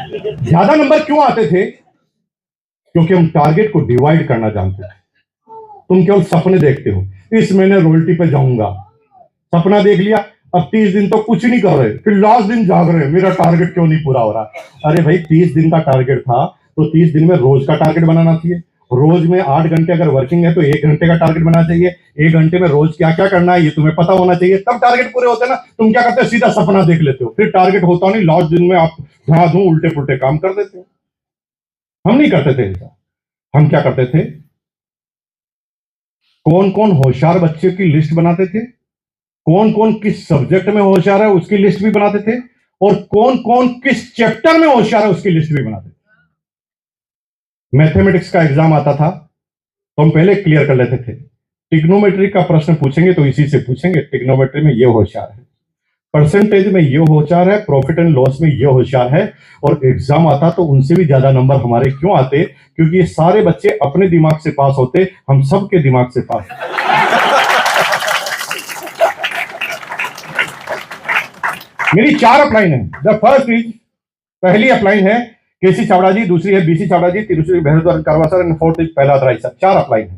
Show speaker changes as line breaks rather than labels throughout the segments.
ज्यादा नंबर क्यों आते थे? क्योंकि हम टारगेट को डिवाइड करना जानते थे। तुम केवल सपने देखते हो, इस महीने रॉयल्टी पे जाऊंगा, सपना देख लिया, अब 30 दिन तो कुछ नहीं कर रहे, फिर लास्ट दिन जाग रहे, मेरा टारगेट क्यों नहीं पूरा हो रहा। अरे भाई 30 दिन का टारगेट था तो 30 दिन में रोज का टारगेट बनाना चाहिए। रोज में 8 घंटे अगर वर्किंग है तो 1 घंटे का टारगेट बनाना चाहिए। 1 घंटे में रोज क्या क्या करना है ये तुम्हें पता होना चाहिए, तब टारगेट पूरे होते हैं ना। तुम क्या करते हो, सीधा सपना देख लेते हो, फिर टारगेट होता नहीं, लास्ट दिन में आप धाधू उल्टे पुल्टे काम कर देते हो। हम नहीं करते थे ऐसा। हम क्या करते थे, कौन कौन होशियार बच्चे की लिस्ट बनाते थे, कौन कौन किस सब्जेक्ट में होशियार है उसकी लिस्ट भी बनाते थे, और कौन कौन किस चैप्टर में होशियार है उसकी लिस्ट भी बनाते थे। मैथमेटिक्स का एग्जाम आता था तो हम पहले क्लियर कर लेते थे। टिग्नोमेट्री का प्रश्न पूछेंगे तो इसी से पूछेंगे, टिग्नोमेट्री में ये होशियार है, परसेंटेज में ये होशियार है, प्रॉफिट एंड लॉस में ये होशियार है। और एग्जाम आता तो उनसे भी ज्यादा नंबर हमारे क्यों आते? क्योंकि ये सारे बच्चे अपने दिमाग से पास होते, हम सबके दिमाग से पास। मेरी 4 अपलाइन है। द फर्स्ट इज, पहली अपलाइन है केसी चावड़ा जी, दूसरी है बीसी चावड़ा जी, तीसरी भैरद्वाज कारवासर, एंड फोर्थ इज पहला राय सर। 4 अपलाइन है।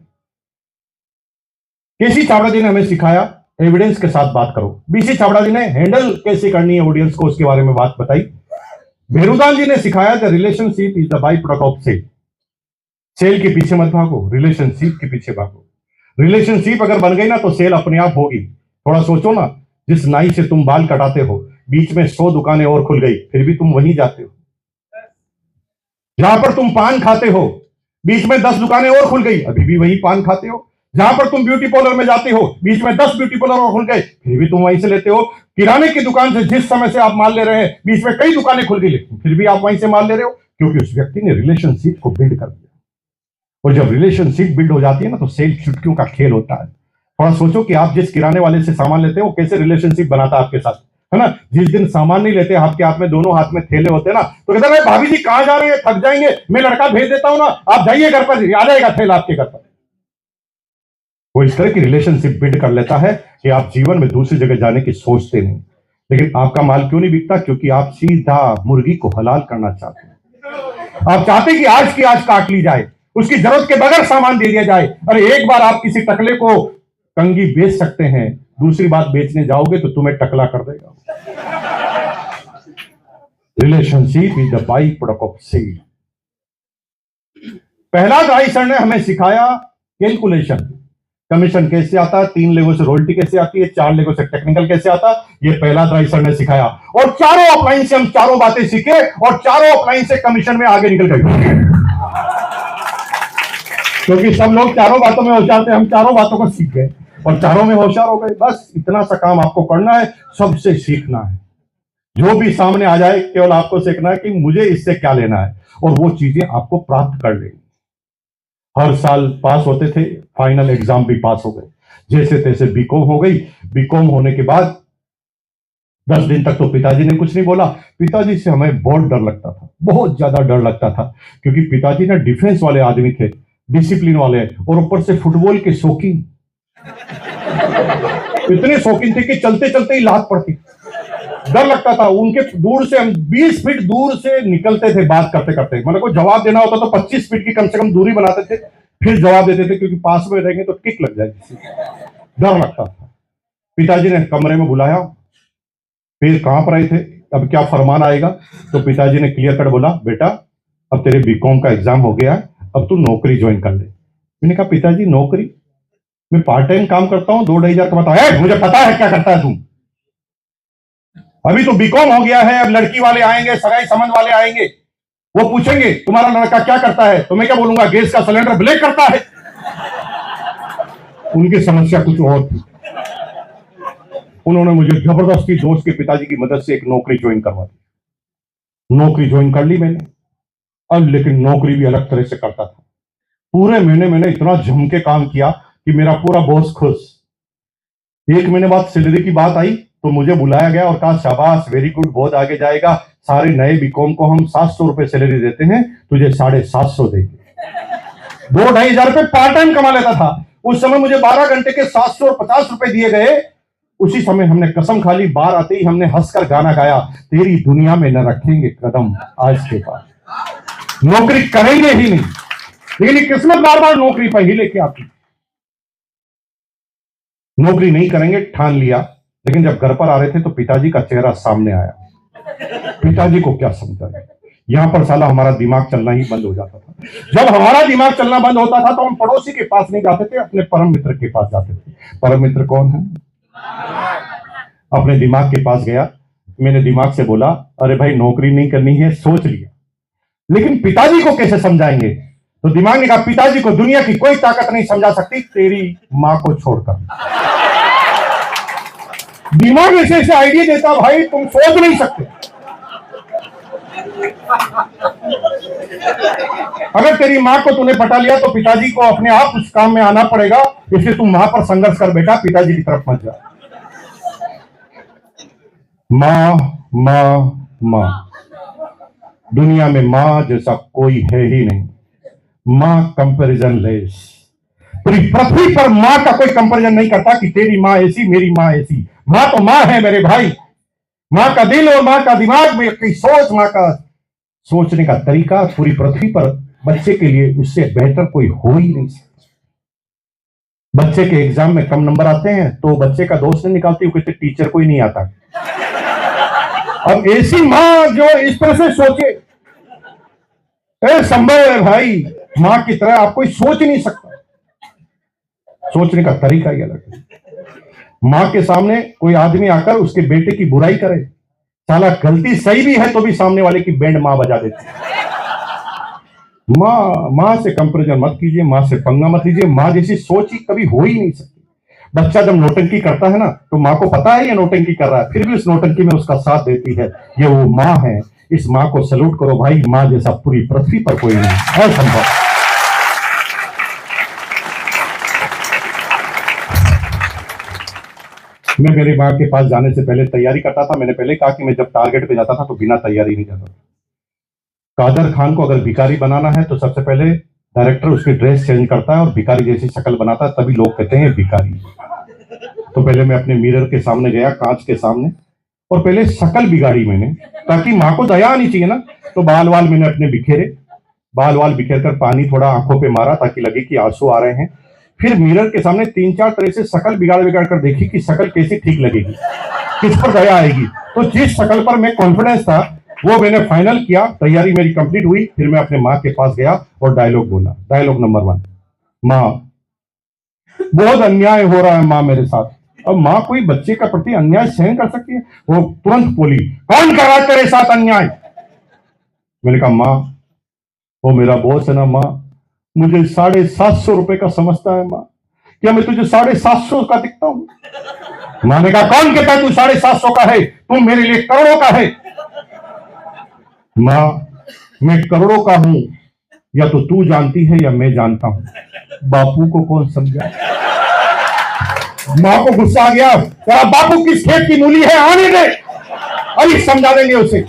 केसी चावड़ा जी ने हमें सिखाया एविडेंस के साथ बात करो, बीसी चावड़ा जी ने हैंडल कैसे करनी है ऑडियंस को उसके बारे में बात बताई, भैरुदान जी ने सिखाया the relationship is the by product of sale. Sale के पीछे मत भागो, रिलेशनशिप के पीछे भागो। रिलेशनशिप अगर बन गई ना तो सेल अपने आप होगी। थोड़ा सोचो ना, जिस नाई से तुम बाल कटाते हो बीच में 100 दुकानें और खुल गई फिर भी तुम वहीं जाते हो। जहां पर तुम पान खाते हो बीच में 10 दुकानें और खुल गई, अभी भी वही पान खाते हो। जहां पर तुम ब्यूटी पार्लर में जाते हो बीच में 10 ब्यूटी पार्लर और खुल गए फिर भी तुम वहीं से लेते हो। किराने की दुकान से जिस समय से आप माल ले रहे हैं बीच में कई दुकानें खुल गई लेकिन फिर भी आप वहीं से माल ले रहे हो, क्योंकि उस व्यक्ति ने रिलेशनशिप को बिल्ड कर दिया। और जब रिलेशनशिप बिल्ड हो जाती है ना तो सेल चुटकियों का खेल होता है। थोड़ा सोचो कि आप जिस किराने वाले से सामान लेते हो कैसे रिलेशनशिप बनाता है आपके साथ, है ना। जिस दिन सामान नहीं लेते, आपके हाथ में दोनों हाथ में थैले होते हैं ना, तो कहते हैं भाभी जी कहां जा रहे हैं, थक जाएंगे, मैं लड़का भेज देता हूं ना, आप जाइए घर पर, आ जाएगा थैला आपके घर पर। वो इस तरह की रिलेशनशिप बिल्ड कर लेता है कि आप जीवन में दूसरी जगह जाने की सोचते नहीं। लेकिन आपका माल क्यों नहीं बिकता? क्योंकि आप सीधा मुर्गी को हलाल करना चाहते हैं। आप चाहते कि आज की आज काट ली जाए, उसकी जरूरत के बगैर सामान दे दिया जाए। अरे एक बार आप किसी टकले को कंगी बेच सकते हैं, दूसरी बात बेचने जाओगे तो तुम्हें टकला कर देगा। Relationship is the by product of sale. पहला राय सर ने हमें सिखाया कैलकुलेशन, कमीशन कैसे आता है, 3 लेवल से रॉयल्टी कैसे आती है, 4 लेवल से टेक्निकल कैसे आता, ये पहला राय सर ने सिखाया। और चारों अपलाइन से हम चारों बातें सीखे और चारों अपलाइन से कमीशन में आगे निकल गए। क्योंकि सब लोग चारों बातों में होशियार थे, हम चारों बातों को सीख गए और चारों में होशियार हो गए। बस इतना सा काम आपको करना है, सबसे सीखना है। जो भी सामने आ जाए केवल आपको सीखना है कि मुझे इससे क्या लेना है, और वो चीजें आपको प्राप्त कर लेनी। हर साल पास होते थे, फाइनल एग्जाम भी पास हो गए, जैसे तैसे बीकॉम हो गई। बीकॉम होने के बाद 10 दिन तक तो पिताजी ने कुछ नहीं बोला। पिताजी से हमें बहुत डर लगता था, बहुत ज्यादा डर लगता था, क्योंकि पिताजी ना डिफेंस वाले आदमी थे, डिसिप्लिन वाले, और ऊपर से फुटबॉल के शौकीन। इतने शौकीन थे कि चलते चलते ही लात पड़ती। डर लगता था उनके। दूर से हम 20 फीट दूर से निकलते थे बात करते करते, मतलब को जवाब देना होता तो 25 फीट की कम से कम दूरी बनाते थे, फिर जवाब देते थे, क्योंकि पास में रहेंगे तो किक लग जाएगी। डर लगता था। पिताजी ने कमरे में बुलाया, फिर कहां पर आए थे, अब क्या फरमान आएगा, तो पिताजी ने क्लियर कट बोला, बेटा अब तेरे बीकॉम का एग्जाम हो गया, अब तू नौकरी ज्वाइन कर ले। मैंने कहा पिताजी नौकरी, मैं पार्ट टाइम काम करता हूं, 2-2,500 कमाता है, मुझे पता है क्या करता है तुम। अभी तो बीकॉम हो गया है, अब लड़की वाले आएंगे, सगाई संबंध वाले आएंगे, वो पूछेंगे तुम्हारा लड़का क्या करता है, तो मैं क्या बोलूंगा, गैस का सिलेंडर ब्लैक करता है। उनकी समस्या कुछ और थी। उन्होंने मुझे जबरदस्ती दोस्त के पिताजी की मदद से एक नौकरी ज्वाइन करवा दी। नौकरी ज्वाइन कर ली मैंने। अब लेकिन नौकरी भी अलग तरह से करता था। पूरे महीने मैंने इतना जम के काम किया कि मेरा पूरा बॉस खुश। 1 महीने बाद सैलरी की बात आई तो मुझे बुलाया गया और कहा शाबाश, वेरी गुड, बहुत आगे जाएगा, सारे नए बीकॉम को हम 700 रुपए सैलरी देते हैं, तुझे 750 देंगे। 2-2,500 रुपए पार्ट टाइम कमा लेता था। उस समय मुझे 12 घंटे के 750 रुपए दिए गए उसी समय हमने कसम खा ली, बार आते ही हमने हंसकर गाना गाया, तेरी दुनिया में न रखेंगे कदम आज के बाद। नौकरी करेंगे ही नहीं, लेकिन किस्मत बार बार नौकरी पर ही लेके आती। नौकरी नहीं करेंगे ठान लिया, लेकिन जब घर पर आ रहे थे तो पिताजी का चेहरा सामने आया। पिताजी को क्या समझाए, यहां पर साला हमारा दिमाग चलना ही बंद हो जाता था। जब हमारा दिमाग चलना बंद होता था तो हम पड़ोसी के पास नहीं जाते थे, अपने परम मित्र के पास जाते थे। परम मित्र कौन है? अपने दिमाग के पास गया, मैंने दिमाग से बोला, अरे भाई नौकरी नहीं करनी है, सोच लिया, लेकिन पिताजी को कैसे समझाएंगे? तो दिमाग ने कहा, पिताजी को दुनिया की कोई ताकत नहीं समझा सकती तेरी मां को छोड़कर। दिमाग ऐसे ऐसे आइडिया देता, भाई तुम सोच नहीं सकते। अगर तेरी मां को तूने पटा लिया तो पिताजी को अपने आप उस काम में आना पड़ेगा, इसलिए तुम वहां पर संघर्ष कर बेटा, पिताजी की तरफ मत जा। मां मां मां, दुनिया में मां जैसा कोई है ही नहीं। मां कंपैरिजन लेस, पूरी पृथ्वी पर मां का कोई कंपैरिजन नहीं करता कि तेरी मां ऐसी, मेरी मां ऐसी। मां तो मां है मेरे भाई। मां का दिल और मां का दिमाग में की सोच, मां का सोचने का तरीका पूरी पृथ्वी पर बच्चे के लिए उससे बेहतर कोई हो ही नहीं सकता। बच्चे के एग्जाम में कम नंबर आते हैं तो बच्चे का दोस्त नहीं निकालती, वो कहते टीचर को ही नहीं आता। अब ऐसी मां जो इस तरह से सोचे, संभव है भाई, मां की तरह आप कोई सोच नहीं सकता। सोचने का तरीका ही अलग है। मां के सामने कोई आदमी आकर उसके बेटे की बुराई करे, साला गलती सही भी है तो भी सामने वाले की बैंड मां बजा देती है। मां से कंपैरिजन मत कीजिए, मां से पंगा मत लीजिए। मां जैसी सोच ही कभी हो ही नहीं सकती। बच्चा जब नौटंकी करता है ना, तो मां को पता है ये नौटंकी कर रहा है, फिर भी उस नौटंकी में उसका साथ देती है। ये वो मां है। इस मां को सैल्यूट करो भाई, मां जैसा पूरी पृथ्वी पर कोई नहीं, असंभव। मैं मेरी मां के पास जाने से पहले तैयारी करता था। मैंने पहले कहा कि मैं जब टारगेट पे जाता था तो बिना तैयारी नहीं जाता। कादर खान को अगर भिखारी बनाना है तो सबसे पहले डायरेक्टर उसकी ड्रेस चेंज करता है और भिखारी जैसी शक्ल बनाता है, तभी लोग कहते हैं भिखारी। तो पहले मैं अपने मिरर के सामने गया, कांच के सामने, और पहले शक्ल बिगाड़ी मैंने, ताकि मां को दया आनी चाहिए ना। तो बाल वाल मैंने अपने बिखेरे, बाल वाल बिखेर कर पानी थोड़ा आंखों पे मारा ताकि लगे कि आंसू आ रहे हैं। फिर मिरर के सामने 3-4 तरह से शक्ल बिगाड़ बिगाड़ कर देखी कि शक्ल कैसी ठीक लगेगी, किस पर दया आएगी। तो जिस शक्ल पर मैं कॉन्फिडेंस था वो मैंने फाइनल किया। तैयारी मेरी कंप्लीट हुई। फिर मैं अपने माँ के पास गया और डायलॉग बोला। डायलॉग नंबर 1, माँ बहुत अन्याय हो रहा है माँ मेरे साथ। अब माँ कोई बच्चे का प्रति अन्याय सहन कर सकती है? वो तुरंत बोली, कौन कर रहा है तेरे साथ अन्याय? मैंने कहा माँ, वो मेरा बॉस है ना माँ, मुझे 750 रुपए का समझता है माँ। क्या मैं तुझे 750 का दिखता हूं? माँ ने कहा, कौन कहता है तू 750 का है? तुम मेरे लिए करोड़ों का है। माँ मैं करोड़ों का हूं, या तो तू जानती है या मैं जानता हूं, बापू को कौन समझा? माँ को गुस्सा आ गया, तेरा बापू किस खेत की मूली है, आने दे, अभी समझा देंगे उसे।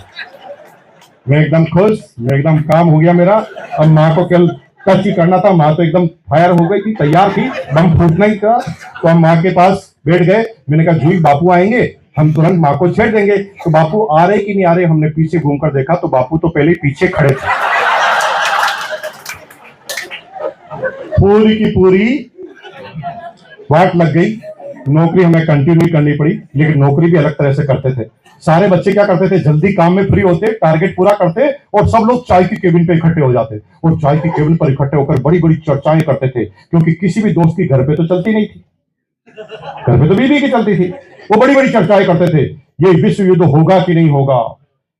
मैं एकदम खुश, मैं एकदम काम हो गया मेरा। अब माँ को कल टच ही करना था। माँ तो एकदम फायर हो गई थी, तैयार थी, बम फूटना ही था। तो हम माँ के पास बैठ गए। मैंने कहा जूही बापू आएंगे, हम तुरंत माँ को छेड़ देंगे। तो बापू आ रहे कि नहीं आ रहे, हमने पीछे घूमकर देखा तो बापू तो पहले पीछे खड़े थे। पूरी की पूरी वाट लग गई। नौकरी हमें कंटिन्यू करनी पड़ी, लेकिन नौकरी भी अलग तरह से करते थे। सारे बच्चे क्या करते थे, जल्दी काम में फ्री होते, टारगेट पूरा करते और सब लोग चाय की केबिन पे इकट्ठे हो जाते और चाय की केबिन पर इकट्ठे होकर बड़ी बड़ी चर्चाएं करते थे, क्योंकि किसी भी दोस्त की घर पे तो चलती नहीं थी, घर पे तो बीवी की चलती थी। वो बड़ी बड़ी चर्चाएं करते थे, ये विश्व युद्ध होगा कि नहीं होगा,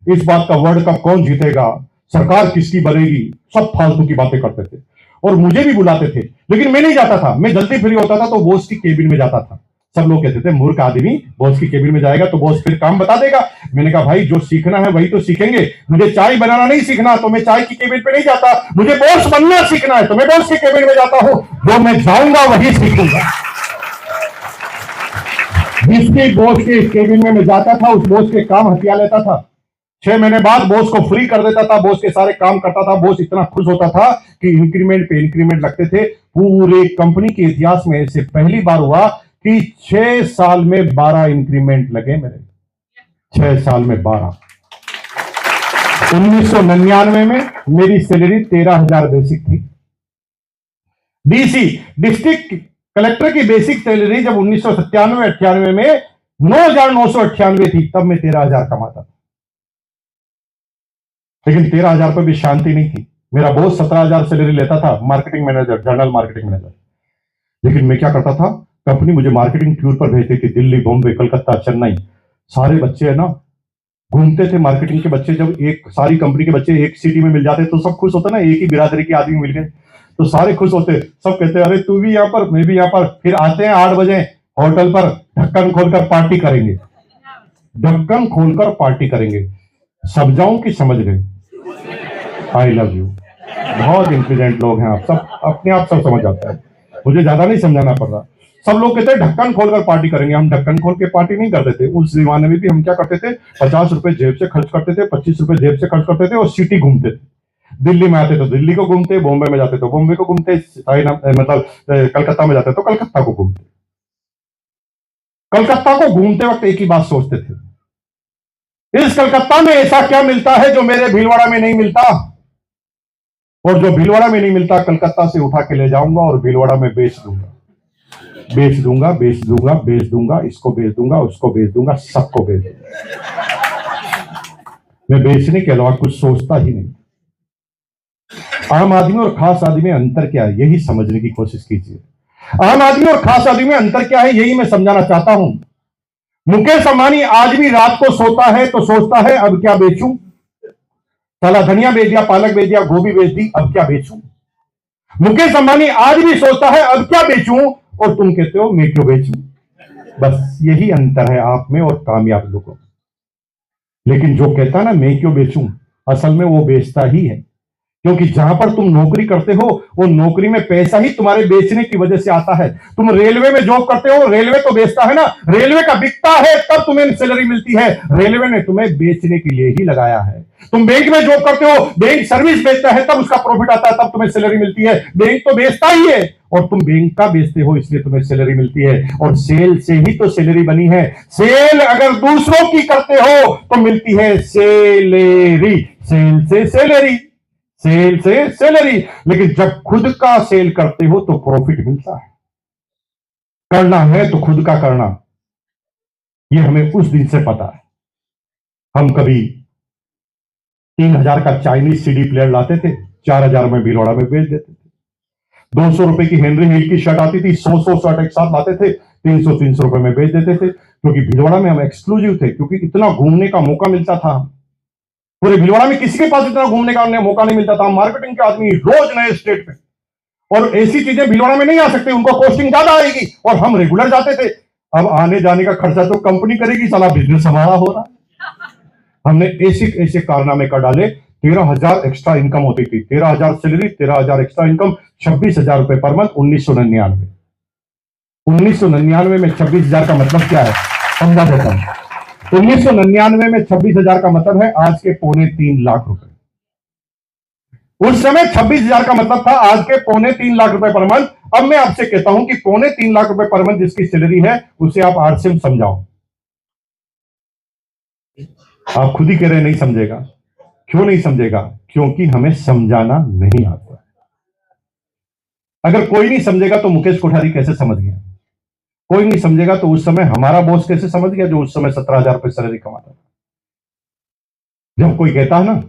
इस बात का वर्ल्ड कप कौन जीतेगा, सरकार किसकी बनेगी, सब फालतू की बातें करते थे। और मुझे भी बुलाते थे, लेकिन मैं नहीं जाता था। मैं जल्दी फ्री होता था तो बॉस की केबिन में जाता था। सब लोग कहते थे मूर्ख आदमी बॉस की केबिन में जाएगा तो बॉस फिर काम बता देगा। मैंने कहा भाई जो सीखना है वही तो सीखेंगे, मुझे चाय बनाना नहीं सीखना तो मैं चाय की केबिन पे नहीं जाता, मुझे बॉस बनना सीखना है तो मैं बॉस की केबिन में जाता हूं। जो मैं जाऊंगा वही सीखूंगा। जिसके बॉस के केबिन में मैं जाता था उस बॉस के काम हथिया लेता था। 6 महीने बाद बॉस को फ्री कर देता था, बॉस के सारे काम करता था। बॉस इतना खुश होता था कि इंक्रीमेंट पे इंक्रीमेंट लगते थे। पूरे कंपनी के इतिहास में ऐसे पहली बार हुआ कि 6 साल में 12 इंक्रीमेंट लगे मेरे, 6 साल में 12। 1999 में मेरी सैलरी 13,000 बेसिक थी। डीसी डिस्ट्रिक्ट कलेक्टर की बेसिक सैलरी जब 1997-98 में 9,998 थी, तब मैं 13,000 कमाता था। लेकिन 13,000 पर भी शांति नहीं थी। मेरा बॉस 17,000 सैलरी लेता था, marketing manager, general marketing manager. लेकिन मैं क्या करता था, कंपनी मुझे मार्केटिंग टूर पर भेजती थी, दिल्ली, बॉम्बे, कलकत्ता, चेन्नई। सारे बच्चे है ना घूमते थे, मार्केटिंग के बच्चे। जब एक सारी कंपनी के बच्चे एक सिटी में मिल जाते तो सब खुश होते ना, एक ही बिरादरी के आदमी मिल गए तो सारे खुश होते। सब कहते अरे तू भी यहाँ पर, मैं भी यहाँ पर। फिर आते हैं 8 बजे होटल पर, ढक्कन खोलकर पार्टी करेंगे, ढक्कन खोलकर पार्टी करेंगे। समझाऊं कि समझ गए? I love you. बहुत इंटेलिजेंट लोग हैं आप सब, अपने आप सब समझ आता है, मुझे ज्यादा नहीं समझाना पड़ रहा। सब लोग कहते हैं ढक्कन खोलकर पार्टी करेंगे। हम ढक्कन खोल के पार्टी नहीं करते थे। उस जमाने में भी हम क्या करते थे, 50 रुपए जेब से खर्च करते थे, 25 रुपए जेब से खर्च करते थे और सिटी घूमते थे। दिल्ली में आते तो दिल्ली को घूमते, बॉम्बे में जाते तो बॉम्बे को घूमते, मतलब कलकत्ता में जाते तो कलकत्ता को घूमते। कलकत्ता को घूमते वक्त एक ही बात सोचते थे, इस कलकत्ता में ऐसा क्या मिलता है जो मेरे भीलवाड़ा में नहीं मिलता, और जो भीलवाड़ा में नहीं मिलता कलकत्ता से उठा के ले जाऊंगा और भीलवाड़ा में बेच दूंगा, बेच दूंगा, बेच दूंगा, बेच दूंगा, इसको बेच दूंगा, उसको बेच दूंगा, सबको बेच दूंगा। मैं बेचने के अलावा कुछ सोचता ही नहीं। आम आदमी और खास आदमी में अंतर क्या है, यही समझने की कोशिश कीजिए। आम आदमी और खास आदमी में अंतर क्या है, यही मैं समझाना चाहता हूं। मुकेश अंबानी आज भी रात को सोता है तो सोचता है अब क्या बेचूं, साला धनिया बेच दिया, पालक बेच दिया, गोभी बेच दी, अब क्या बेचूं। मुकेश अंबानी आज भी सोचता है अब क्या बेचूं, और तुम कहते हो मैं क्यों बेचूं। बस यही अंतर है आप में और कामयाब लोगों में। लेकिन जो कहता है ना मैं क्यों बेचूं, असल में वो बेचता ही है। क्योंकि जहां पर तुम नौकरी करते हो वो नौकरी में पैसा ही तुम्हारे बेचने की वजह से आता है। तुम रेलवे में जॉब करते हो, रेलवे तो बेचता है ना, रेलवे का बिकता है तब तुम्हें सैलरी मिलती है, रेलवे ने तुम्हें बेचने के लिए ही लगाया है। तुम बैंक में जॉब करते हो, बैंक सर्विस बेचता है तब उसका प्रॉफिट आता है, तब तुम्हें सैलरी मिलती है। बैंक तो बेचता ही है और तुम बैंक का बेचते हो इसलिए तुम्हें सैलरी मिलती है। और सेल से ही तो सैलरी बनी है। सेल अगर दूसरों की करते हो तो मिलती है सैलरी, सेल से सैलरी, सेल से सैलरी। लेकिन जब खुद का सेल करते हो तो प्रॉफिट मिलता है। करना है तो खुद का करना, यह हमें उस दिन से पता है। हम कभी 3,000 का चाइनीज सीडी प्लेयर लाते थे, 4,000 में भीलवाड़ा में बेच देते थे। 200 रुपए की हेनरी हिल की शर्ट आती थी, 100 शर्ट एक साथ लाते थे, 300 रुपए में बेच देते थे। क्योंकि भीलवाड़ा में हम एक्सक्लूसिव थे, क्योंकि इतना घूमने का मौका मिलता था। पूरे भीलवाड़ा में किसी के पास इतना घूमने का मौका नहीं मिलता था। मार्केटिंग के आदमी रोज नए स्टेट में, और ऐसी चीजें भीलवाड़ा में नहीं आ सकती, उनको कॉस्टिंग ज्यादा आएगी, और हम रेगुलर जाते थे। अब आने जाने का खर्चा तो कंपनी करेगी, साला बिजनेस हमारा हो रहा। हमने ऐसे ऐसे कारनामे कर डाले। 13,000 एक्स्ट्रा इनकम होती थी, 13,000 सैलरी, 13,000 एक्स्ट्रा इनकम, 26,000 रुपए पर मंथ। 1999 में 26,000 का मतलब क्या है समझा देता हूं। 1999 में 26,000 का मतलब है आज के 2.25 लाख रुपए। उस समय 26,000 का मतलब था आज के 2.25 लाख रुपए पर मंथ। अब मैं आपसे कहता हूं कि 2.25 लाख रुपए पर मंथ जिसकी सैलरी है उसे आप आरसीएम समझाओ। आप खुद ही कह रहे नहीं समझेगा। क्यों नहीं समझेगा? क्योंकि हमें समझाना नहीं आता। अगर कोई नहीं समझेगा तो मुकेश कोठारी कैसे समझ गया? कोई नहीं समझेगा तो उस समय हमारा बॉस कैसे समझ गया, जो उस समय 17,000 रुपए सैलरी कमाता था। जब कोई कहता है ना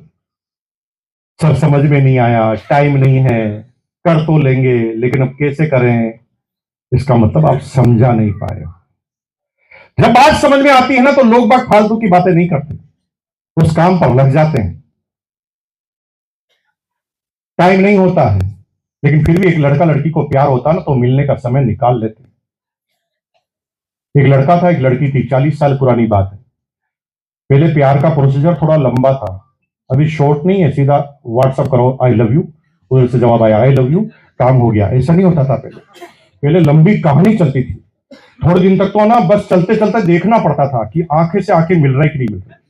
सर समझ में नहीं आया, टाइम नहीं है, कर तो लेंगे लेकिन अब कैसे करें, इसका मतलब आप समझा नहीं पाए। जब बात समझ में आती है ना तो लोग बात फालतू की बातें नहीं करते, उस काम पर लग जाते हैं। टाइम नहीं होता है लेकिन फिर भी एक लड़का लड़की को प्यार होता ना तो मिलने का समय निकाल लेते। एक लड़का था, एक लड़की थी, 40 साल पुरानी बात है। पहले प्यार का प्रोसीजर थोड़ा लंबा था, अभी शॉर्ट नहीं है, सीधा व्हाट्सअप करो आई लव यू, उधर से जवाब आया आई लव यू, काम हो गया। ऐसा नहीं होता था पहले लंबी कहानी चलती थी। थोड़े दिन तक तो ना बस चलते चलते देखना पड़ता था कि आंखें से आंखें मिल रही कि नहीं मिल रही।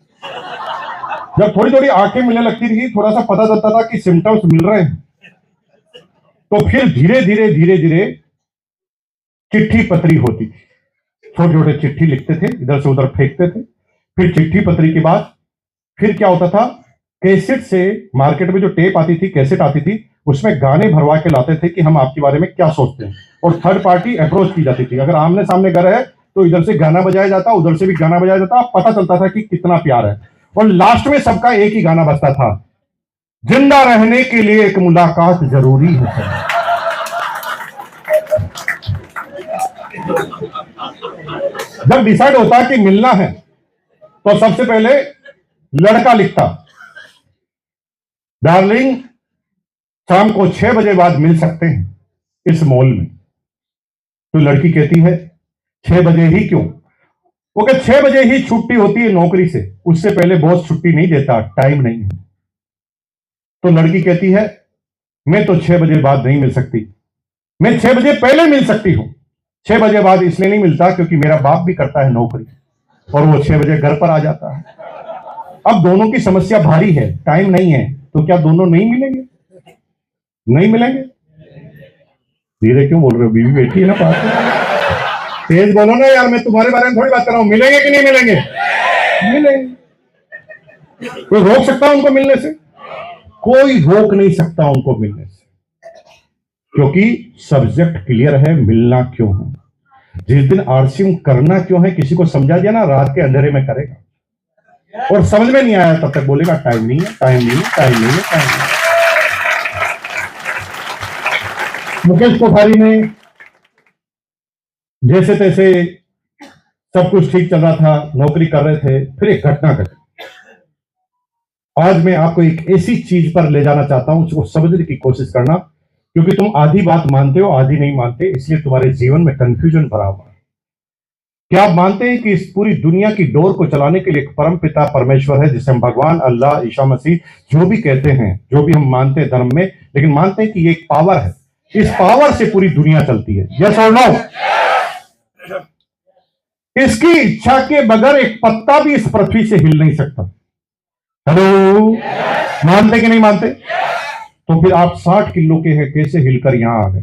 जब थोड़ी थोड़ी आंखें मिलने लगती थी, थोड़ा सा पता चलता था कि सिम्टम्स मिल रहे हैं, तो फिर धीरे धीरे धीरे धीरे चिट्ठी पत्री होती थी। छोटे छोटे चिट्ठी लिखते थे, इधर से उधर फेंकते थे। फिर चिट्ठी पत्री के बाद फिर क्या होता था, कैसेट से, मार्केट में जो टेप आती थी, कैसेट आती थी, उसमें गाने भरवा के लाते थे कि हम आपके बारे में क्या सोचते हैं, और थर्ड पार्टी अप्रोच की जाती थी। अगर आमने सामने घर है तो इधर से गाना बजाया जाता, उधर से भी गाना बजाया जाता, पता चलता था कि कितना प्यार है। और लास्ट में सबका एक ही गाना बजता था, जिंदा रहने के लिए एक मुलाकात जरूरी है। जब डिसाइड होता कि मिलना है तो सबसे पहले लड़का लिखता, डार्लिंग शाम को 6 बजे बाद मिल सकते हैं इस मॉल में। तो लड़की कहती है 6 बजे ही क्यों? वो कहते 6 बजे ही छुट्टी होती है नौकरी से, उससे पहले बॉस छुट्टी नहीं देता, टाइम नहीं है। तो लड़की कहती है मैं तो 6 बजे बाद नहीं मिल सकती, मैं 6 बजे पहले मिल सकती हूं। 6 बजे बाद इसलिए नहीं मिलता क्योंकि मेरा बाप भी करता है नौकरी और वो 6 बजे घर पर आ जाता है। अब दोनों की समस्या भारी है, टाइम नहीं है, तो क्या दोनों नहीं मिलेंगे? नहीं मिलेंगे। धीरे क्यों बोल रहे हो, बीवी बैठी है ना पास में, तेज बोलो ना यार, मैं तुम्हारे बारे में थोड़ी बात कर रहा हूं। मिलेंगे कि नहीं मिलेंगे? मिलेंगे। कोई रोक सकता है उनको मिलने से? कोई रोक नहीं सकता उनको मिलने से, क्योंकि सब्जेक्ट क्लियर है, मिलना क्यों है। जिस दिन आरसीएम करना क्यों है किसी को समझा दिया ना, रात के अंधेरे में करेगा, और समझ में नहीं आया तब तक बोलेगा टाइम नहीं है, टाइम नहीं है, टाइम नहीं है, टाइम नहीं है। मुकेश कोठारी ने जैसे तैसे सब कुछ ठीक चल रहा था, नौकरी कर रहे थे, फिर एक घटना घटी। आज मैं आपको एक ऐसी चीज पर ले जाना चाहता हूं, उसको समझने की कोशिश करना, क्योंकि तुम आधी बात मानते हो, आधी नहीं मानते, इसलिए तुम्हारे जीवन में कंफ्यूजन भरा हुआ है। क्या आप मानते हैं कि इस पूरी दुनिया की डोर को चलाने के लिए एक परम पिता परमेश्वर है, जिसे हम भगवान, अल्लाह, ईसा मसीह जो भी कहते हैं, जो भी हम मानते हैं धर्म में, लेकिन मानते हैं कि ये एक पावर है, इस पावर से पूरी दुनिया चलती है। यस और नो? इसकी इच्छा के बगैर एक पत्ता भी इस पृथ्वी से हिल नहीं सकता। हेलो, मानते कि नहीं मानते? तो फिर आप 60 किलो के हैं, कैसे हिलकर यहां आ गए?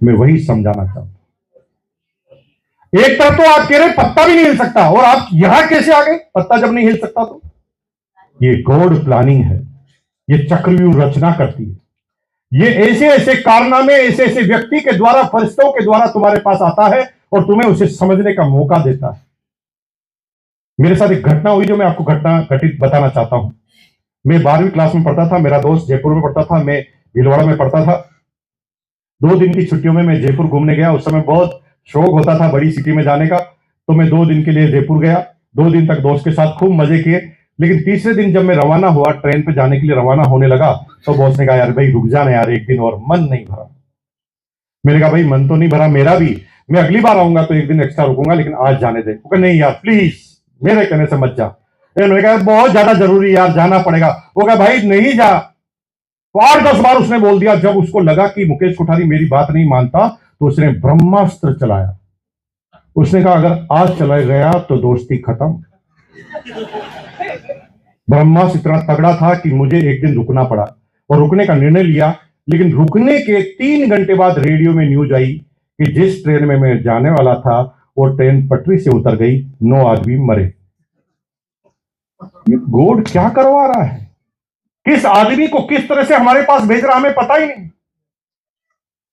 मैं वही समझाना चाहता हूं। एक तरफ तो आप कह रहे पत्ता भी नहीं हिल सकता, और आप यहां कैसे आ गए? पत्ता जब नहीं हिल सकता तो ये गॉड प्लानिंग है, ये चक्रव्यूह रचना करती है। ये ऐसे ऐसे कारनामे, ऐसे ऐसे व्यक्ति के द्वारा, फरिश्तों के द्वारा तुम्हारे पास आता है और तुम्हें उसे समझने का मौका देता है। मेरे साथ एक घटना हुई जो मैं आपको घटना घटित बताना चाहता हूं। मैं 12वीं क्लास में पढ़ता था, मेरा दोस्त जयपुर में पढ़ता था, मैं भीलवाड़ा में पढ़ता था। 2 दिन की छुट्टियों में मैं जयपुर घूमने गया। उस समय बहुत शौक होता था बड़ी सिटी में जाने का, तो मैं 2 दिन के लिए जयपुर गया। 2 दिन तक दोस्त के साथ खूब मजे किए, लेकिन तीसरे दिन जब मैं रवाना हुआ, ट्रेन पे जाने के लिए रवाना होने लगा, तो बॉस ने कहा यार भाई रुक जाना यार एक दिन और, मन नहीं भरा। मैंने कहा भाई मन तो नहीं भरा मेरा भी, मैं अगली बार आऊंगा तो एक दिन एक्स्ट्रा रुकूंगा, लेकिन आज जाने दे। वो कहा नहीं यार प्लीज, मेरे कहने से मत जा। मैंने कहा बहुत ज्यादा जरूरी यार, जाना पड़ेगा। वो कहा भाई नहीं जा। 8-10 बार उसने बोल दिया। जब उसको लगा कि मुकेश कोठारी मेरी बात नहीं मानता, तो उसने ब्रह्मास्त्र चलाया। उसने कहा अगर आज चला गया तो दोस्ती खत्म। ब्रह्मास्त्र इतना तगड़ा था कि मुझे एक दिन रुकना पड़ा, और रुकने का निर्णय लिया। लेकिन रुकने के 3 घंटे बाद रेडियो में न्यूज आई कि जिस ट्रेन में मैं जाने वाला था वो ट्रेन पटरी से उतर गई, 9 आदमी मरे। ये गॉड क्या करवा रहा है? किस आदमी को किस तरह से हमारे पास भेज रहा हमें पता ही नहीं।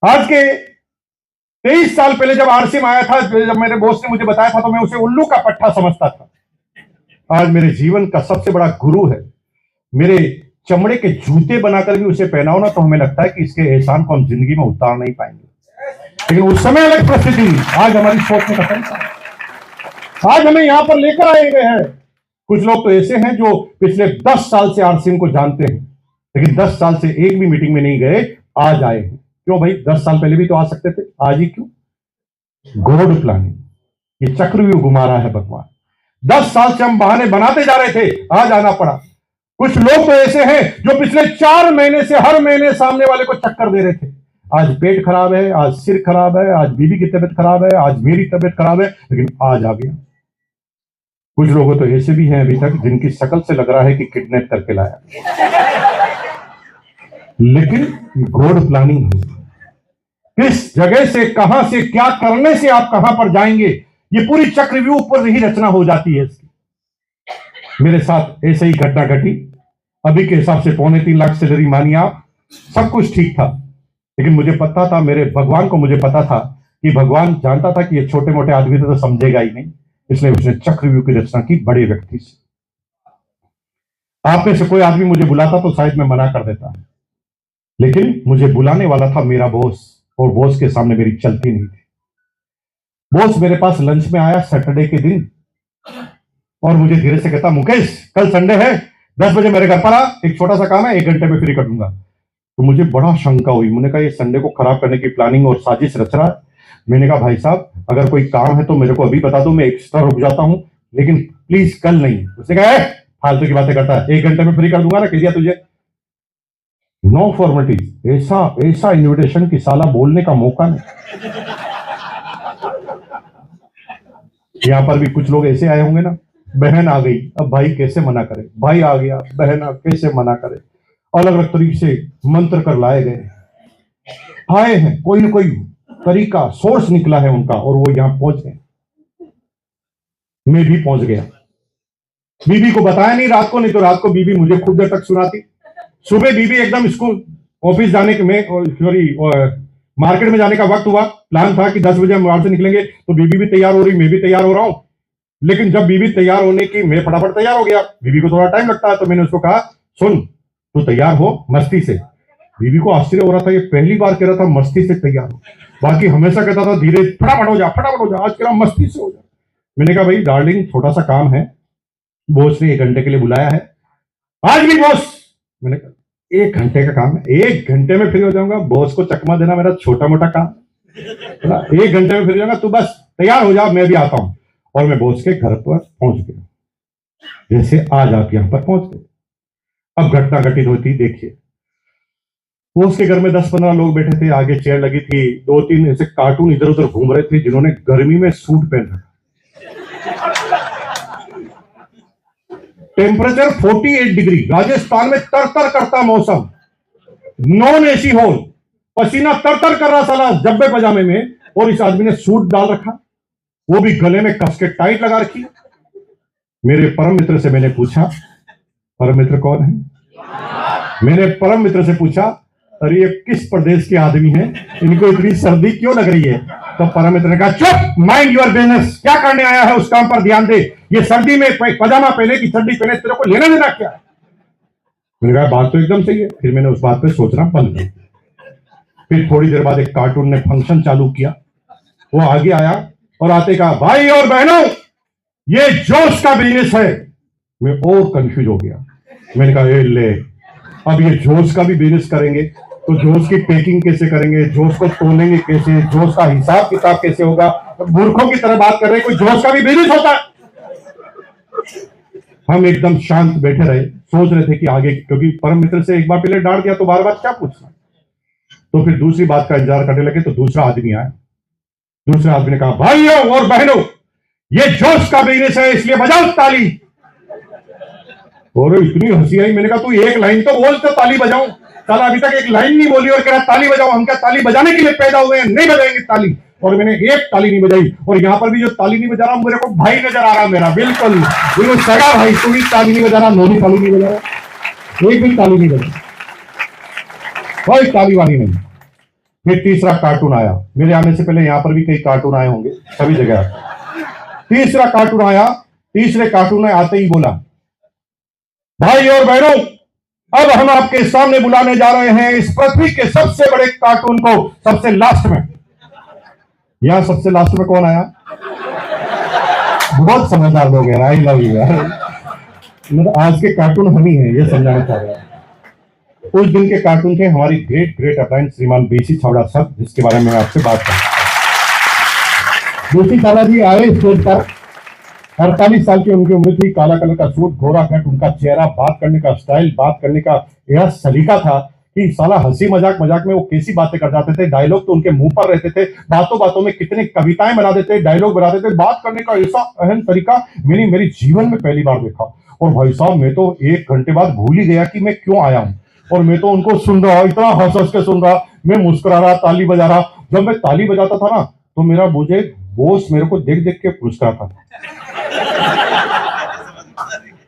आज के 23 साल पहले जब आरसीएम आया था, जब मेरे बॉस ने मुझे बताया था, तो मैं उसे उल्लू का पट्टा समझता था। आज मेरे जीवन का सबसे बड़ा गुरु है। मेरे चमड़े के जूते बनाकर भी उसे पहनाओ ना, तो हमें लगता है कि इसके एहसान को हम जिंदगी में उतार नहीं पाएंगे। लेकिन उस समय अलग परिस्थिति, आज हमारी सोच में कसम। आज हमें यहां पर लेकर आए गए हैं। कुछ लोग तो ऐसे हैं जो पिछले 10 साल से आरसीएम को जानते हैं, लेकिन 10 साल से एक भी मीटिंग में नहीं गए, आज आए हैं। क्यों भाई? 10 साल पहले भी तो आ सकते थे, आज ही क्यों? गॉड प्लानिंग, ये चक्रव्यूह घुमा रहा है भगवान। 10 साल से हम बहाने बनाते जा रहे थे, आज आना पड़ा। कुछ लोग तो ऐसे हैं जो पिछले 4 महीने से हर महीने सामने वाले को चक्कर दे रहे थे। आज पेट खराब है, आज सिर खराब है, आज बीवी की तबीयत खराब है, आज मेरी तबीयत खराब है, लेकिन आज आ गया। कुछ लोग तो ऐसे भी हैं अभी तक जिनकी शक्ल से लग रहा है कि किडनैप करके लाया, लेकिन गॉड प्लानिंग है। किस जगह से, कहां से, क्या करने से आप कहां पर जाएंगे, ये पूरी चक्रव्यूह पर ही रचना हो जाती है इसकी। मेरे साथ ऐसे ही घटना घटी। अभी के हिसाब से 2.25 लाख सैलरी मानिए आप, सब कुछ ठीक था, लेकिन मुझे पता था, मेरे भगवान को मुझे पता था कि भगवान जानता था कि ये छोटे मोटे आदमी थे तो समझेगा ही नहीं, इसलिए उसने चक्रव्यूह की रचना की बड़े व्यक्ति से। आप में से कोई आदमी मुझे बुलाता तो शायद मैं मना कर देता, लेकिन मुझे बुलाने वाला था मेरा बॉस, और बॉस के सामने मेरी चलती नहीं थी। बॉस मेरे पास लंच में आया सैटरडे के दिन, और मुझे धीरे से कहता, मुकेश कल संडे है, 10 बजे मेरे घर पर आ, एक छोटा सा काम है, 1 घंटे में फ्री कर दूंगा। तो मुझे बड़ा शंका हुई, मैंने कहा ये संडे को खराब करने की प्लानिंग और साजिश रच रहा है। मैंने कहा भाई साहब अगर कोई काम है तो मेरे को अभी बता दो, मैं एक्स्ट्रा रुक जाता हूं, लेकिन प्लीज कल नहीं। उसने कहा फालतू की बातें करता है, 1 घंटे में फ्री कर दूंगा ना, कह दिया तुझे। नो फॉर्मेलिटीज, ऐसा ऐसा इन्विटेशन की साला बोलने का मौका नहीं। यहां पर भी कुछ लोग ऐसे आए होंगे ना, बहन आ गई, अब भाई कैसे मना करे, भाई आ गया, बहन कैसे मना करे, अलग अलग तरीके से मंत्र कर लाए गए, आए हैं, कोई ना कोई तरीका सोर्स निकला है उनका, और वो यहां पहुंच गए। मैं भी पहुंच गया। बीबी को बताया नहीं रात को, नहीं तो रात को बीबी मुझे खूब देर तक सुनाती। सुबह बीबी एकदम स्कूल ऑफिस जाने के में, सॉरी मार्केट में जाने का वक्त हुआ, प्लान था कि 10 बजे हम वहां से निकलेंगे, तो बीबी भी तैयार हो रही, मैं भी तैयार हो रहा हूं। लेकिन जब बीबी तैयार होने की, मैं फटाफट तैयार हो गया, बीबी को थोड़ा टाइम लगता है, तो मैंने उसको कहा सुन तू तैयार हो मस्ती से। बीबी को आश्चर्य हो रहा था, ये पहली बार कह रहा था मस्ती से तैयार हो, बाकी हमेशा कहता था धीरे फटाफट हो जा, फटाफट हो जा, आज कह रहा मस्ती से हो जा। मैंने कहा भाई डार्लिंग छोटा सा काम है, बॉस ने 1 घंटे के लिए बुलाया है, आज भी बॉस। मैंने कहा 1 घंटे का काम है, 1 घंटे में फ्री हो जाऊंगा, बॉस को चकमा देना मेरा छोटा मोटा काम, 1 घंटे में फ्री हो जाऊंगा, तू बस तैयार हो जा, मैं भी आता हूं। और मैं बॉस के घर पर पहुंच गया, जैसे आज आप यहां पर पहुंच गए। अब घटना घटित होती, देखिए बॉस के घर में 10-15 लोग बैठे थे, आगे चेयर लगी थी, 2-3 ऐसे कार्टून इधर उधर घूम रहे थे जिन्होंने गर्मी में सूट पहन रखा। टेम्परेचर 48 डिग्री, राजस्थान में तर करता मौसम, नॉन एसी हॉल, पसीना तर कर रहा साला जब्बे पजामे में, और इस आदमी ने सूट डाल रखा, वो भी गले में कस के टाइट लगा रखी। मेरे परम मित्र से मैंने पूछा, परम मित्र कौन है? मैंने परम मित्र से पूछा अरे ये किस प्रदेश के आदमी हैं, इनको इतनी सर्दी क्यों लग रही है? तो परम मित्र ने कहा चुप, माइंड योर बिजनेस, क्या करने आया है उस काम पर ध्यान दे, ये सर्दी में पजामा पहने की चड्डी पहने, तेरे को लेना देना क्या? मैंने कहा बात तो एकदम सही है। फिर मैंने उस बात पे सोचना बंद कर। फिर थोड़ी देर बाद एक कार्टून ने फंक्शन चालू किया, वो आगे आया और आते कहा भाई और बहनों ये जोश का बिजनेस है। मैं और कंफ्यूज हो गया, मैंने कहा ले अब ये जोश का भी बिजनेस करेंगे, तो जोश की पैकिंग कैसे करेंगे, जोश को तोलेंगे कैसे, जोश का हिसाब किताब कैसे होगा, मूर्खों की तरह बात कर रहे हैं, कोई जोश का भी बिजनेस होता है? हम एकदम शांत बैठे रहे, सोच रहे थे कि आगे, क्योंकि परम मित्र से एक बार पहले डांट दिया तो बार बार क्या पूछना। तो फिर दूसरी बात का इंतजार करने लगे, तो दूसरा आदमी आया। दूसरे आदमी ने कहा भाइयों और बहनों ये जोश का बिजनेस है, इसलिए बजाओ ताली। और इतनी हंसी आई, मैंने कहा तू एक लाइन तो बोल तो ताली बजाऊं, साला अभी तक एक लाइन नहीं बोली और कह रहा ताली बजाओ, हम क्या ताली बजाने के लिए पैदा हुए हैं? नहीं बजाएंगे ताली। और मैंने एक ताली नहीं बजाई, और यहां पर भी जो ताली नहीं बजा रहा मेरे को भाई नजर आ रहा मेरा, बिल्कुल बिल्कुल सगा भाई, तू भी ताली नहीं बजा रहा, नोनी ताली नहीं बजा रहा, एक भी ताली नहीं बजा, कोई ताली वाली नहीं। फिर तीसरा कार्टून आया, मेरे आने से पहले यहां पर भी कई कार्टून आए होंगे सभी जगह। तीसरा कार्टून आया, तीसरे कार्टून ने आते ही बोला भाई और बहनों अब हम आपके सामने बुलाने जा रहे हैं इस पृथ्वी के सबसे बड़े कार्टून को, सबसे लास्ट में। यहां सबसे लास्ट में कौन आया? बहुत समझदार लोग हैं, आई लव यू यार, मतलब आज के कार्टून हम ही हैं, ये समझाना चाह रहे हैं। उस दिन के कार्टून थे हमारी ग्रेट ग्रेट अपलाइन श्रीमान बीसी छाबड़ा साहब, जिसके बारे में आपसे बात कर। बीसी छाबड़ा जी आए स्टेज पर, 48 साल की उनकी उम्र थी, काला कलर का सूट, गोरा कट, उनका चेहरा, बात करने का स्टाइल, बात करने का यह सलीका था कि साला हंसी मजाक मजाक में वो कैसी बातें कर जाते थे, डायलॉग तो उनके मुंह पर रहते थे, बातों बातों में कितने कविताएं बना देते, डायलॉग बनाते थे, बात करने का ऐसा अहम तरीका मेरी जीवन में पहली बार देखा। और भाई साहब मैं तो 1 घंटे बाद भूल ही गया कि मैं क्यों आया हूं। और मैं तो उनको सुन रहा, इतना हंस हंस के सुन रहा, मैं मुस्कुरा रहा, ताली बजा रहा। जब मैं ताली बजाता था ना, तो मेरा मुझे बॉस मेरे को देख देख के पूछता था।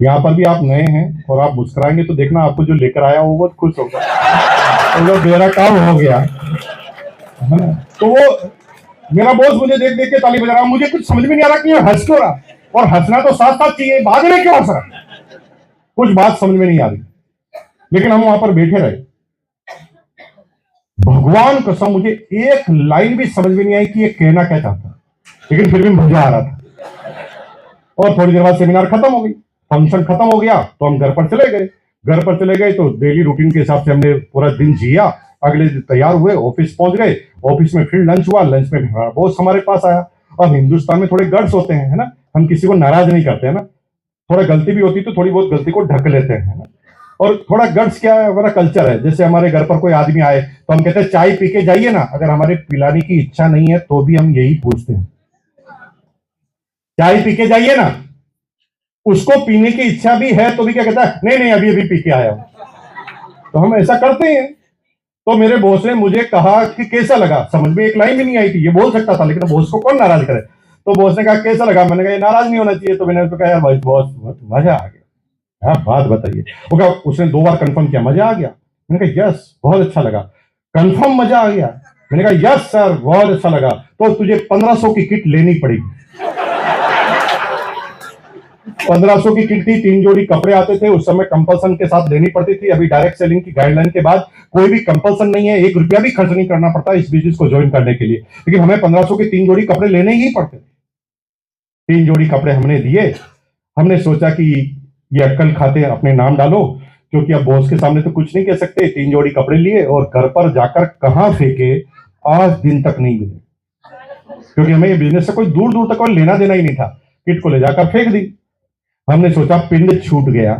यहाँ पर भी आप नए हैं और आप मुस्कुराएंगे तो देखना, आपको जो लेकर आया वो बहुत खुश होगा, तो मेरा काम हो गया, है ना। तो वो मेरा बॉस मुझे देख देख के ताली बजा रहा, मुझे कुछ समझ में नहीं आ रहा कि ये हंस क्यों रहा, और हंसना तो साथ साथ चाहिए, बाद में क्यों हंस रहा, कुछ बात समझ में नहीं आ रही। लेकिन हम वहां पर बैठे रहे। भगवान कसम मुझे एक लाइन भी समझ में नहीं आई कि ये कहना क्या चाहता, लेकिन फिर भी मजा आ रहा था। और थोड़ी देर बाद सेमिनार खत्म हो गई, फंक्शन खत्म हो गया, तो हम घर पर चले गए। घर पर चले गए तो डेली रूटीन के हिसाब से हमने पूरा दिन जिया। अगले दिन तैयार हुए, ऑफिस पहुंच गए। ऑफिस में फिर लंच हुआ, लंच में हमारा बॉस हमारे पास आया। अब हिंदुस्तान में थोड़े गट्स होते हैं, है ना, हम किसी को नाराज नहीं करते, है ना। थोड़ा गलती भी होती तो थोड़ी बहुत गलती को ढक लेते हैं, है ना। और थोड़ा गट्स क्या है, हमारा कल्चर है। जैसे हमारे घर पर कोई आदमी आए तो हम कहते हैं चाय पी के जाइए ना। अगर हमारे पिलाने की इच्छा नहीं है तो भी हम यही पूछते हैं, चाय पी के जाइए ना। उसको पीने की इच्छा भी है तो भी क्या कहता है, नहीं नहीं अभी अभी पी के आया हूं। तो हम ऐसा करते हैं। तो मेरे बॉस ने मुझे कहा कि कैसा लगा, समझ में एक लाइन भी नहीं आई थी। ये बोल सकता था, लेकिन बॉस को कौन नाराज करे। तो बॉस ने कहा कैसा लगा, मैंने कहा ये नाराज नहीं होना चाहिए। तो मैंने उसको कहा यार भाई बॉस मजा आ गया। हाँ बात बताइए। वो कहा, उसने 2 बार कंफर्म किया, मजा आ गया। मैंने कहा यस बहुत अच्छा लगा। कंफर्म मजा आ गया। मैंने कहा यस सर बहुत अच्छा लगा, तो तुझे 1500 की किट लेनी पड़ेगी। 1500 की किट थी, 3 जोड़ी कपड़े आते थे, उस समय कंपल्सन के साथ लेनी पड़ती थी। अभी डायरेक्ट सेलिंग की गाइडलाइन के बाद कोई भी कंपल्सन नहीं है, 1 रुपया भी खर्च नहीं करना पड़ता इस बिजनेस को ज्वाइन करने के लिए। लेकिन हमें 1500 के 3 जोड़ी कपड़े लेने ही पड़ते। 3 जोड़ी कपड़े हमने दिए। हमने सोचा कि ये अक्कल खाते अपने नाम डालो, क्योंकि अब बॉस के सामने तो कुछ नहीं कह सकते। 3 जोड़ी कपड़े लिए और घर पर जाकर कहां फेंके, आज दिन तक नहीं मिले, क्योंकि हमें ये बिजनेस से कोई दूर दूर तक और लेना देना ही नहीं था। किट को ले जाकर फेंक दी। हमने सोचा पिंड छूट गया,